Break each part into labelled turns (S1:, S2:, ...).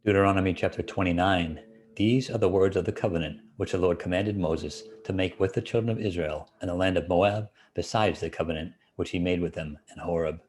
S1: Deuteronomy chapter 29. These are the words of the covenant which the Lord commanded Moses to make with the children of Israel in the land of Moab, besides the covenant which he made with them in Horeb.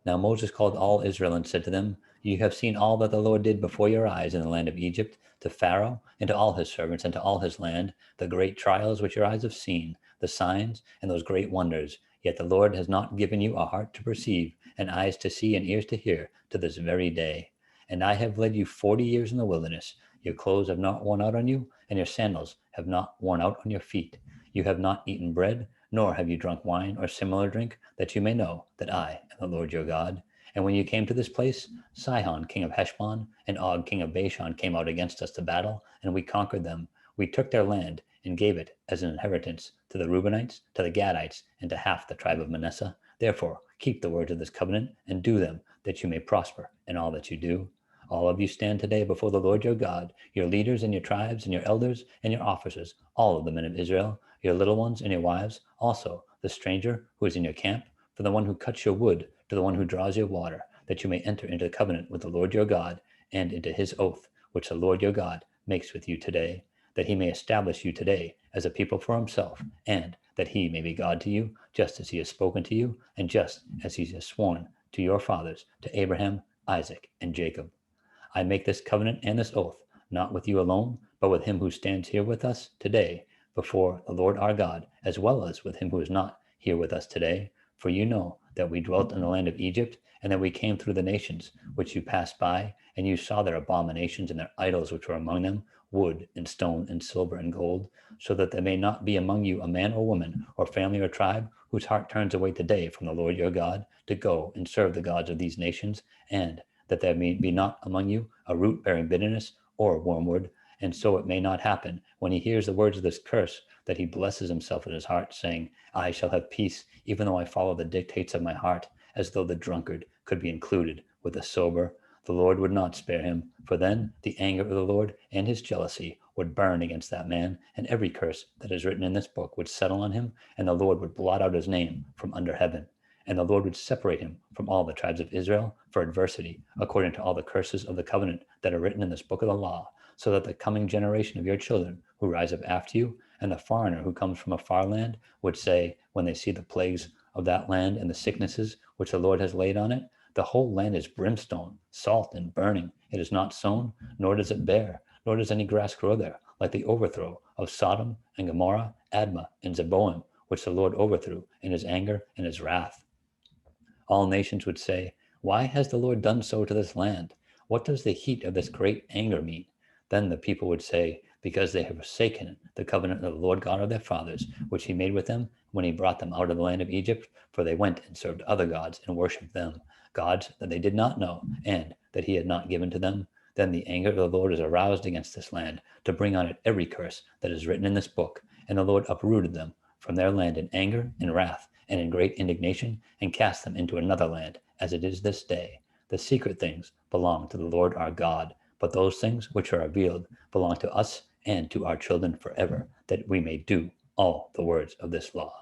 S1: Now Moses called all Israel and said to them, You have seen all that the Lord did before your eyes in the land of Egypt, to Pharaoh, and to all his servants, and to all his land, the great trials which your eyes have seen, the signs, and those great wonders. Yet the Lord has not given you a heart to perceive, and eyes to see, and ears to hear, to this very day. And I have led you 40 years in the wilderness. Your clothes have not worn out on you, and your sandals have not worn out on your feet. You have not eaten bread, nor have you drunk wine or similar drink, that you may know that I am the Lord your God. And when you came to this place, Sihon, king of Heshbon, and Og, king of Bashan, came out against us to battle, and we conquered them. We took their land and gave it as an inheritance to the Reubenites, to the Gadites, and to half the tribe of Manasseh. Therefore, keep the words of this covenant and do them, that you may prosper in all that you do. All of you stand today before the Lord your God, your leaders and your tribes and your elders and your officers, all of the men of Israel, your little ones and your wives, also the stranger who is in your camp, from the one who cuts your wood to the one who draws your water, that you may enter into the covenant with the Lord your God and into his oath, which the Lord your God makes with you today, that he may establish you today as a people for himself, and that he may be God to you, just as he has spoken to you, and just as he has sworn to your fathers, to Abraham, Isaac, and Jacob. I make this covenant and this oath, not with you alone, but with him who stands here with us today before the Lord our God, as well as with him who is not here with us today. For you know that we dwelt in the land of Egypt, and that we came through the nations which you passed by, and you saw their abominations and their idols which were among them, wood and stone and silver and gold, so that there may not be among you a man or woman or family or tribe whose heart turns away today from the Lord your God to go and serve the gods of these nations, and that there may be not among you a root bearing bitterness or wormwood, and so it may not happen when he hears the words of this curse that he blesses himself in his heart, saying, I shall have peace, even though I follow the dictates of my heart, as though the drunkard could be included with the sober. The Lord would not spare him, for then the anger of the Lord and his jealousy would burn against that man, and every curse that is written in this book would settle on him, and the Lord would blot out his name from under heaven. And the Lord would separate him from all the tribes of Israel for adversity, according to all the curses of the covenant that are written in this book of the law, so that the coming generation of your children who rise up after you, and the foreigner who comes from a far land, would say, when they see the plagues of that land and the sicknesses which the Lord has laid on it, the whole land is brimstone, salt, and burning. It is not sown, nor does it bear, nor does any grass grow there, like the overthrow of Sodom and Gomorrah, Admah, and Zeboim, which the Lord overthrew in his anger and his wrath. All nations would say, Why has the Lord done so to this land? What does the heat of this great anger mean? Then the people would say, Because they have forsaken the covenant of the Lord God of their fathers, which he made with them when he brought them out of the land of Egypt, for they went and served other gods and worshipped them, gods that they did not know, and that he had not given to them. Then the anger of the Lord is aroused against this land, to bring on it every curse that is written in this book. And the Lord uprooted them from their land in anger and wrath, and in great indignation, and cast them into another land, as it is this day. The secret things belong to the Lord our God, but those things which are revealed belong to us and to our children forever, that we may do all the words of this law.